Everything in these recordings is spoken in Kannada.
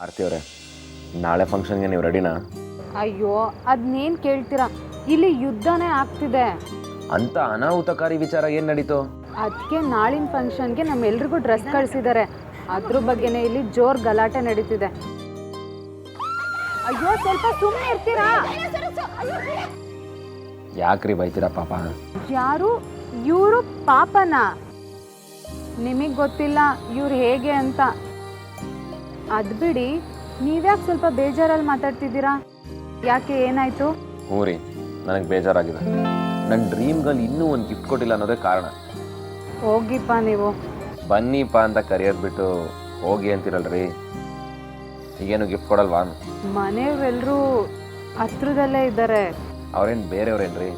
ಆರ್ತಿ ಅವರೇ, ನಾಳೆ ಫಂಕ್ಷನ್ಗೆ ನೀವು ರೆಡಿನಾ? ಅಯ್ಯೋ ಅದನ್ನೇನು ಕೇಳ್ತೀರಾ, ಇಲ್ಲಿ ಯುದ್ಧನೇ ಆಗ್ತಿದೆ. ಅಂತ ಅನಾಹುತಕಾರಿ ವಿಚಾರ ಏನು ನಡೀತು? ಅದಕ್ಕೆ ನಾಳಿನ ಫಂಕ್ಷನ್ಗೆ ನಮ್ಮೆಲ್ರಿಗೂ ಡ್ರೆಸ್ ಕಳಿಸಿದ್ದಾರೆ. ಅದ್ರ ಬಗ್ಗೆನೇ ಇಲ್ಲಿ ಜೋರ್ ಗಲಾಟೆ ನಡೀತಿದೆ. ಅಯ್ಯೋ ಸ್ವಲ್ಪ ಸುಮ್ಮನೆ ಇರ್ತೀರಾ? ಯಾಕ್ರಿ ಬೈತೀರಾ ಪಾಪ? ಯಾರು ಇವರು? ಪಾಪನ? ನಿಮಗೆ ಗೊತ್ತಿಲ್ಲ ಇವ್ರು ಹೇಗೆ ಅಂತ. ಅದು ಬಿಡಿ, ನೀವ್ಯಾಕೆ ಸ್ವಲ್ಪ ಬೇಜಾರಲ್ಲಿ ಮಾತಾಡ್ತಿದ್ದೀರಾ? ಯಾಕೆ, ಏನಾಯ್ತು? ಹ್ಞೂ ರೀ, ನನಗೆ ಬೇಜಾರಾಗಿದೆ. ನನ್ನ ಡ್ರೀಮ್ ಗರ್ಲ್ ಇನ್ನೂ ಒಂದು ಗಿಫ್ಟ್ ಕೊಟ್ಟಿಲ್ಲ ಅನ್ನೋದೇ ಕಾರಣ. ಹೋಗಿಪ್ಪ ನೀವು. ಬನ್ನಿಪ್ಪ ಅಂತ ಕರೆಯೋದು ಬಿಟ್ಟು ಹೋಗಿ ಅಂತಿರಲ್ರಿ. ಈಗೇನು ಗಿಫ್ಟ್ ಕೊಡಲ್ವಾ? ಮನೆಯವರೆಲ್ಲರೂ ಹತ್ರದಲ್ಲೇ ಇದ್ದಾರೆ. ಅವ್ರೇನು ಬೇರೆಯವ್ರೇನ್ರಿ?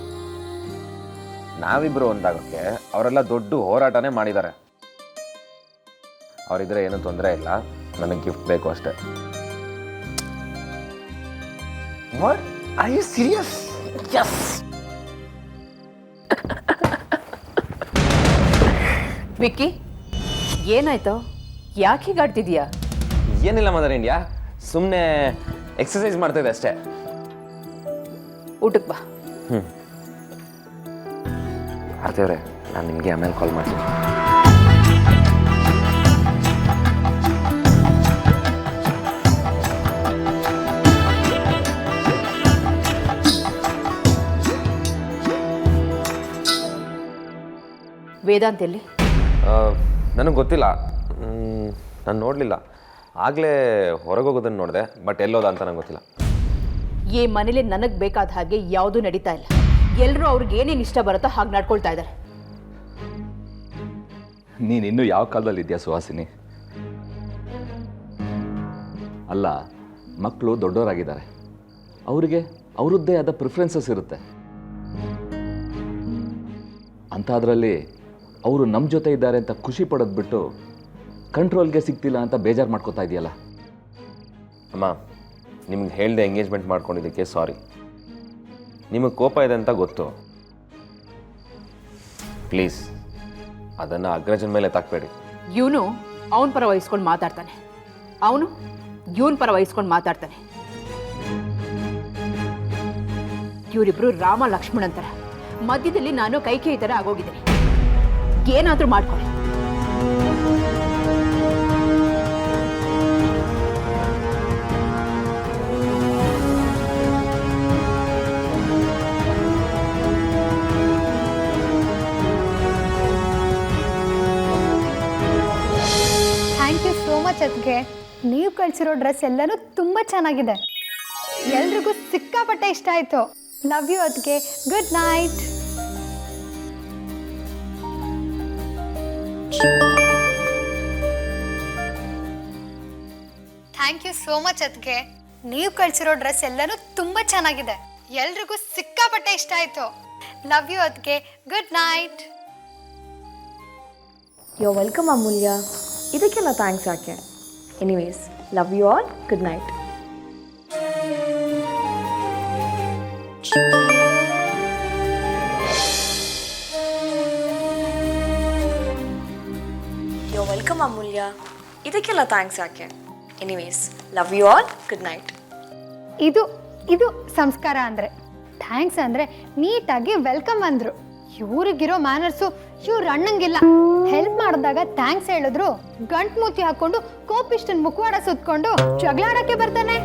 ನಾವಿಬ್ಬರು ಒಂದಾಗೋಕ್ಕೆ ಅವರೆಲ್ಲ ದೊಡ್ಡ ಹೋರಾಟನೇ ಮಾಡಿದ್ದಾರೆ. ಅವರಿದ್ರೆ ಏನೂ ತೊಂದರೆ ಇಲ್ಲ, ನನಗೆ ಗಿಫ್ಟ್ ಬೇಕು ಅಷ್ಟೇ. What? Are you serious? Yes! Vicky, ಏನಾಯ್ತು? ಯಾಕೆ ಹೀಗಾಡ್ತಿದೀಯಾ? ಏನಿಲ್ಲ ಮದರ್ ಇಂಡಿಯಾ, ಸುಮ್ಮನೆ ಎಕ್ಸಸೈಸ್ ಮಾಡ್ತಾ ಇದೆ ಅಷ್ಟೇ. ಊಟಕ್ಕೆ ಬಾ. ಆರ್ತಿಯವ್ರೆ, ನಾನು ನಿಮಗೆ ಆಮೇಲೆ ಕಾಲ್ ಮಾಡ್ತೀನಿ. ವೇದಾಂತ್ ಎಲ್ಲಿ? ನನಗೆ ಗೊತ್ತಿಲ್ಲ, ನಾನು ನೋಡಲಿಲ್ಲ. ಆಗಲೇ ಹೊರಗೆ ಹೋಗೋದನ್ನು ನೋಡಿದೆ, ಬಟ್ ಎಲ್ಲೋದ ಅಂತ ನಂಗೆ ಗೊತ್ತಿಲ್ಲ. ಈ ಮನೇಲಿ ನನಗೆ ಬೇಕಾದ ಹಾಗೆ ಯಾವುದೂ ನಡೀತಾ ಇಲ್ಲ. ಎಲ್ಲರೂ ಅವ್ರಿಗೆ ಏನೇನು ಇಷ್ಟ ಬರುತ್ತೋ ಹಾಗೆ ನಡ್ಕೊಳ್ತಾ ಇದ್ದಾರೆ. ನೀನು ಇನ್ನೂ ಯಾವ ಕಾಲದಲ್ಲಿದ್ಯಾ ಸುಹಾಸಿನಿ? ಅಲ್ಲ, ಮಕ್ಕಳು ದೊಡ್ಡವರಾಗಿದ್ದಾರೆ, ಅವರಿಗೆ ಅವರದ್ದೇ ಆದ ಪ್ರಿಫರೆನ್ಸಸ್ ಇರುತ್ತೆ. ಅಂಥದ್ರಲ್ಲಿ ಅವರು ನಮ್ಮ ಜೊತೆ ಇದ್ದಾರೆ ಅಂತ ಖುಷಿ ಪಡೋದು ಬಿಟ್ಟು ಕಂಟ್ರೋಲ್ಗೆ ಸಿಗ್ತಿಲ್ಲ ಅಂತ ಬೇಜಾರು ಮಾಡ್ಕೋತಾ ಇದೆಯಲ್ಲ. ಅಮ್ಮ, ನಿಮ್ಗೆ ಹೇಳ್ದೆ ಎಂಗೇಜ್ಮೆಂಟ್ ಮಾಡ್ಕೊಂಡಿದ್ದಕ್ಕೆ ಸಾರಿ. ನಿಮಗೆ ಕೋಪ ಇದೆ ಅಂತ ಗೊತ್ತು. ಪ್ಲೀಸ್ ಅದನ್ನು ಅಗ್ರಜನ ಮೇಲೆ ತಾಕಬೇಡಿ. ಇವನು ಅವನ ಪರ ವಹಿಸ್ಕೊಂಡು ಮಾತಾಡ್ತಾನೆ, ಅವನು ಇವನ್ ಪರ ವಹಿಸ್ಕೊಂಡು ಮಾತಾಡ್ತಾನೆ. ಇವರಿಬ್ರು ರಾಮ ಲಕ್ಷ್ಮಣ್ ಅಂತಾರೆ. ಮಧ್ಯದಲ್ಲಿ ನಾನು ಕೈ ಥರ ಆಗೋಗಿದ್ದೀನಿ. ಏನಾದರೂ ಮಾಡ್ಕೊಳ್ಳಿ. Thank you so much. ಅದಕ್ಕೆ ನೀವು ಕಳಿಸಿರೋ ಡ್ರೆಸ್ ಎಲ್ಲನೂ ತುಂಬ ಚೆನ್ನಾಗಿದೆ. ಎಲ್ರಿಗೂ ಸಿಕ್ಕಾಪಟ್ಟೆ ಇಷ್ಟ ಆಯಿತು. ಲವ್ ಯು ಅದಕ್ಕೆ. Good night. Thank you so much. ಅದಕ್ಕೆ ನೀವು ಕಳಿಸಿರೋ ಡ್ರೆಸ್ ಎಲ್ಲನೂ ತುಂಬ ಚೆನ್ನಾಗಿದೆ. ಎಲ್ರಿಗೂ ಸಿಕ್ಕಾಪಟ್ಟೆ ಇಷ್ಟ ಆಯಿತು. ಲವ್ ಯು ಅದಕ್ಕೆ. Good night. Yo welcome Amulya. ಇದಕ್ಕೆಲ್ಲ ಥ್ಯಾಂಕ್ಸ್ ಯಾಕೆ? Anyways, love you all. Good night. Yo welcome Amulya. ಇದಕ್ಕೆಲ್ಲ ಥ್ಯಾಂಕ್ಸ್ ಯಾಕೆ? Anyways, love you all. Good night. ಇದು ಸಂಸ್ಕಾರ ಅಂದರೆ. ಥ್ಯಾಂಕ್ಸ್ ಅಂದರೆ ನೀಟಾಗಿ ವೆಲ್ಕಮ್ ಅಂದರು. ಇವ್ರಿಗಿರೋ ಮ್ಯಾನರ್ಸು ಇವ್ರು ಅಣ್ಣಂಗಿಲ್ಲ. ಹೆಲ್ಪ್ ಮಾಡಿದಾಗ ಥ್ಯಾಂಕ್ಸ್ ಹೇಳಿದ್ರು ಗಂಟ್ ಮೂತಿ ಹಾಕೊಂಡು ಕೋಪಿಷ್ಟನ್ ಮುಖವಾಡ ಸುತ್ಕೊಂಡು ಜಗಳಾಡಕ್ಕೆ ಬರ್ತಾನೆ.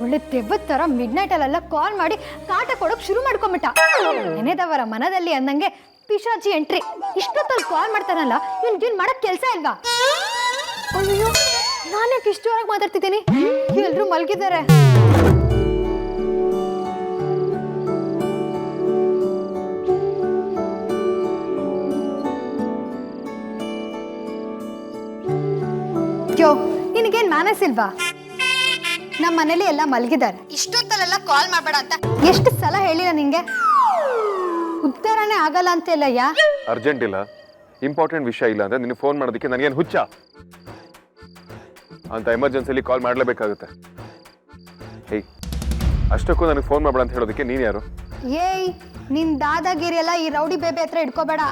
ಒಳ್ಳೆ ದೆವ್ವದ ಥರ ಮಿಡ್ ನೈಟಲ್ಲೆಲ್ಲ ಕಾಲ್ ಮಾಡಿ ಕಾಟ ಕೊಡೋಕೆ ಶುರು ಮಾಡ್ಕೊಂಬಿಟ್ಟ. ನೆನೆದವರ ಮನದಲ್ಲಿ ಅಂದಂಗೆ ಪಿಶಾಚಿ ಎಂಟ್ರಿ. ಇಷ್ಟೊತ್ತಲ್ಲಿ ಕಾಲ್ ಮಾಡ್ತಾನಲ್ಲ, ಇವ್ನು ಮಾಡಕ್ ಕೆಲಸ ಇಲ್ವಾ? ಅಯ್ಯೋ, ನಾನ್ಯಾಕೆ ಇಷ್ಟು ಜೋರಾಗಿ ಮಾತಾಡ್ತಿದ್ದೀನಿ? ಎಲ್ರೂ ಮಲಗಿದ್ದಾರೆ. ಯೋ, ನಿನಗೇನ್ ಮ್ಯಾನರ್ಸ್ ಇಲ್ವಾ? ನಮ್ಮ ಮನೇಲಿ ಎಲ್ಲ ಮಲಗಿದ್ದಾರೆ. ಇಷ್ಟೊತ್ತಲ್ಲೆಲ್ಲ ಕಾಲ್ ಮಾಡಬೇಡ ಅಂತ ಎಷ್ಟು ಸಲ ಹೇಳಿಲ್ಲ ನಿಂಗೆ? ಉತ್ತರನೇ ಆಗಲ್ಲ ಅಂತೆಲ್ಲಯ್ಯ. ಅರ್ಜೆಂಟ್ ಇಲ್ಲ, ಇಂಪಾರ್ಟೆಂಟ್ ವಿಷಯ ಇಲ್ಲ ಅಂದ್ರೆ ನಿನಗೆ ಫೋನ್ ಮಾಡೋದಕ್ಕೆ ನನಗೇನು ಹುಚ್ಚ ಅಂತ ಎಮರ್ಜೆನ್ಸಿಲಿ ಕಾಲ್ ಮಾಡಲೇಬೇಕಾಗುತ್ತೆ. ಹೇಯ್, ಅಷ್ಟಕ್ಕೂ ನನಗೆ ಫೋನ್ ಮಾಡಬೇಡ ಅಂತ ಹೇಳೋದಕ್ಕೆ ನೀನು ಯಾರು? ಏಯ್ ನಿನ್ ದಾದಾಗಿರಿ ಎಲ್ಲ ಈ ರೌಡಿ ಬೇಬೆ ಹತ್ರ ಇಟ್ಕೋಬೇಡ.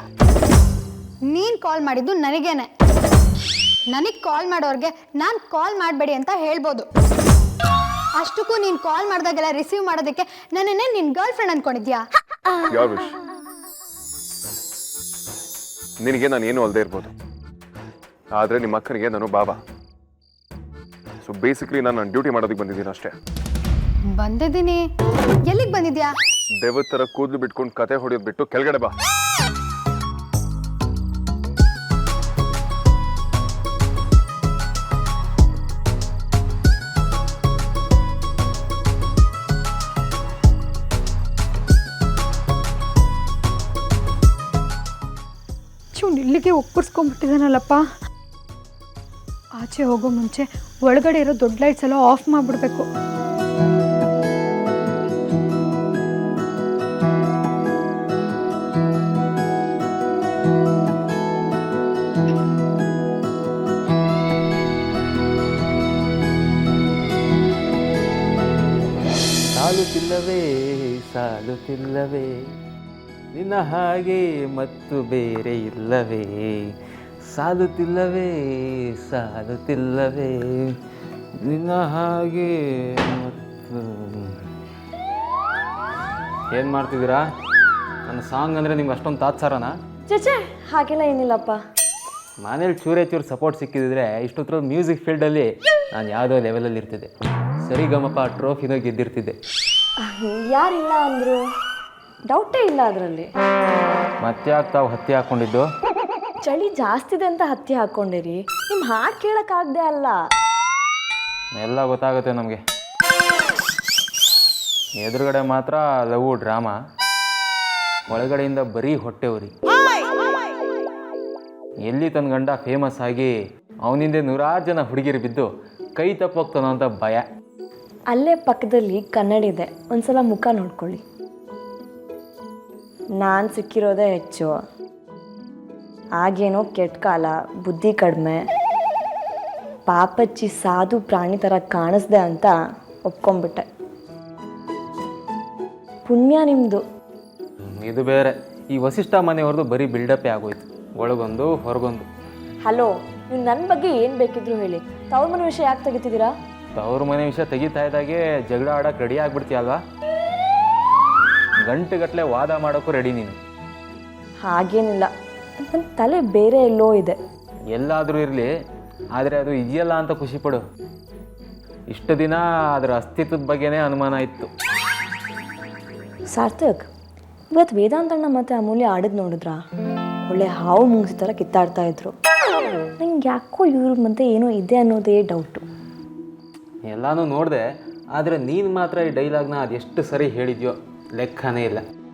ನೀನ್ ಕಾಲ್ ಮಾಡಿದ್ದು ನನಗೇನೆ. ನನಗೆ ಕಾಲ್ ಮಾಡೋರ್ಗೆ ನಾನು ಕಾಲ್ ಮಾಡಬೇಡಿ ಅಂತ ಹೇಳ್ಬೋದು. ಅಷ್ಟಕ್ಕೂ ನೀನು ಕಾಲ್ ಮಾಡಿದಾಗೆಲ್ಲ ರಿಸೀವ್ ಮಾಡೋದಕ್ಕೆ ನನ್ನನ್ನೇ ನಿನ್ನ ಗರ್ಲ್ ಫ್ರೆಂಡ್ ಅನ್ಕೊಂಡಿದ್ಯಾ? ಯಾವ ವಿಷ್? ನಿನಗೆ ನಾನು ಏನು ಅಲ್ಲದೆ ಇರ್ಬೋದು, ಆದರೆ ನಿಮ್ಮ ಅಕ್ಕನಿಗೆ ನಾನು ಬಾಬಾ. ಸೊ ಬೇಸಿಕ್ಲಿ ನಾನು ನನ್ನ ಡ್ಯೂಟಿ ಮಾಡೋದಕ್ಕೆ ಬಂದಿದ್ದೀನಿ ಅಷ್ಟೇ. ಬಂದಿದ್ದೀನಿ. ಎಲ್ಲಿಗೆ ಬಂದಿದ್ಯಾ? ದೇವದ ಥರ ಕೂದಲು ಬಿಟ್ಕೊಂಡು ಕತೆ ಹೊಡೆಯೋದು ಬಿಟ್ಟು ಕೆಳಗಡೆ ಬಾ. ಚೂನ್ ಇಲ್ಲಿಗೆ ಒಪ್ಪರ್ಸ್ಕೊಂಡ್ಬಿಟ್ಟಿದ್ದಾನಲ್ಲಪ್ಪ. ಆಚೆ ಹೋಗೋ ಮುಂಚೆ ಒಳಗಡೆ ಇರೋ ದೊಡ್ಡ ಲೈಟ್ಸ್ ಎಲ್ಲ ಆಫ್ ಮಾಡಿಬಿಡ್ಬೇಕು. ಸಾಲುತ್ತಿಲ್ಲವೇ ಸಾಲುತ್ತಿಲ್ಲವೇ ನಿನ್ನ ಹಾಗೆ ಮತ್ತು ಬೇರೆ ಇಲ್ಲವೇ, ಸಾಲುತ್ತಿಲ್ಲವೇ ಸಾಲುತ್ತಿಲ್ಲವೇ ನಿನ್ನ ಹಾಗೆ ಮತ್ತು. ಏನು ಮಾಡ್ತಿದ್ದೀರಾ? ನನ್ನ ಸಾಂಗ್ ಅಂದರೆ ನಿಮ್ಗೆ ಅಷ್ಟೊಂದು ತಾತ್ಸಾರನಾ? ಚೇಚೆ ಹಾಗೆಲ್ಲ ಏನಿಲ್ಲಪ್ಪ. ಮನೇಲಿ ಚೂರು ಸಪೋರ್ಟ್ ಸಿಕ್ಕಿದ್ರೆ ಇಷ್ಟೊತ್ತರ ಮ್ಯೂಸಿಕ್ ಫೀಲ್ಡಲ್ಲಿ ನಾನು ಯಾವುದೋ ಲೆವೆಲಲ್ಲಿ ಇರ್ತಿದ್ದೆ. ಸರಿಗಮಪ ಟ್ರೋಫಿನೋ ಗೆದ್ದಿರ್ತಿದ್ದೆ. ಯಾರಿಲ್ಲ ಅಂದರು, ಡೌಟೇ ಇಲ್ಲ ಅದರಲ್ಲಿ. ಮತ್ತೆ ಯಾಕೆ ತಾವು ಹತ್ಯೆ ಹಾಕ್ಕೊಂಡಿದ್ದು? ಚಳಿ ಜಾಸ್ತಿ ಇದೆ ಅಂತ ಹತ್ಯೆ ಹಾಕ್ಕೊಂಡಿರಿ. ನಿಮ್ಮ ಹಾಡು ಕೇಳೋಕ್ಕಾಗದೆ ಅಲ್ಲ. ಎಲ್ಲ ಗೊತ್ತಾಗುತ್ತೆ ನಮಗೆ. ಎದುರುಗಡೆ ಮಾತ್ರ ಲವ್ ಡ್ರಾಮಾ, ಒಳಗಡೆಯಿಂದ ಬರೀ ಹೊಟ್ಟೆ ಉರಿ. ಎಲ್ಲಿ ತನ್ನ ಗಂಡ ಫೇಮಸ್ ಆಗಿ ಅವನಿಂದ 100 ಜನ ಹುಡುಗಿರು ಬಿದ್ದು ಕೈ ತಪ್ಪೋಗ್ತಾನೋ ಅಂತ ಭಯ. ಅಲ್ಲೇ ಪಕ್ಕದಲ್ಲಿ ಕನ್ನಡಿ ಇದೆ, ಒಂದ್ಸಲ ಮುಖ ನೋಡ್ಕೊಳ್ಳಿ. ನಾನು ಸಿಕ್ಕಿರೋದೇ ಹೆಚ್ಚು. ಆಗೇನೋ ಕೆಟ್ಟ ಕಾಲ, ಬುದ್ಧಿ ಕಡಿಮೆ, ಪಾಪಚ್ಚಿ ಸಾಧು ಪ್ರಾಣಿ ಥರ ಕಾಣಿಸ್ದೆ ಅಂತ ಒಪ್ಕೊಂಡ್ಬಿಟ್ಟೆ. ಪುಣ್ಯ ನಿಮ್ಮದು. ಇದು ಬೇರೆ. ಈ ವಸಿಷ್ಠ ಮನೆಯವ್ರದ್ದು ಬರೀ ಬಿಲ್ಡಪ್ಪೇ ಆಗೋಯ್ತು, ಒಳಗೊಂದು ಹೊರಗೊಂದು. ಹಲೋ, ನೀವು ನನ್ನ ಬಗ್ಗೆ ಏನು ಬೇಕಿದ್ರು ಹೇಳಿ. ತವ್ರ ಮನೆ ವಿಷಯ ಯಾಕೆ ತೆಗಿತಿದ್ದೀರಾ? ಅವ್ರ ಮನೆ ವಿಷಯ ತೆಗಿತಾ ಇದ್ದಾಗೆ ಜಗಳ ಆಡೋಕೆ ರೆಡಿ ಆಗ್ಬಿಡ್ತೀಯಲ್ವಾ? ಗಂಟೆಗಟ್ಟಲೆ ವಾದ ಮಾಡೋಕ್ಕೂ ರೆಡಿ ನೀನು. ಹಾಗೇನಿಲ್ಲ, ನನ್ನ ತಲೆ ಬೇರೆ ಎಲ್ಲೋ ಇದೆ. ಎಲ್ಲಾದರೂ ಇರಲಿ, ಆದರೆ ಅದು ಇದೆಯಲ್ಲ ಅಂತ ಖುಷಿಪಡು. ಇಷ್ಟು ದಿನ ಅದರ ಅಸ್ತಿತ್ವದ ಬಗ್ಗೆನೇ ಅನುಮಾನ ಇತ್ತು. ಸಾರ್ಥಕ್, ಇವತ್ತು ವೇದಾಂತಣ್ಣ ಮತ್ತು ಅಮೂಲ್ಯ ಆಡಿದ್ ನೋಡಿದ್ರಾ? ಒಳ್ಳೆ ಹಾವು ಮುಂಗ್ಸಿ ಥರ ಕಿತ್ತಾಡ್ತಾ ಇದ್ರು. ನಂಗೆ ಯಾಕೋ ಇವ್ರ ಮಧ್ಯೆ ಏನೋ ಇದೆ ಅನ್ನೋದೇ ಡೌಟು. ಎಲ್ಲನೂ ನೋಡಿದೆ, ಆದರೆ ನೀನು ಮಾತ್ರ ಈ ಡೈಲಾಗ್ನ ಅದೆಷ್ಟು ಸರಿ ಹೇಳಿದ್ಯೋ ಲೆಕ್ಕನೇ ಇಲ್ಲ.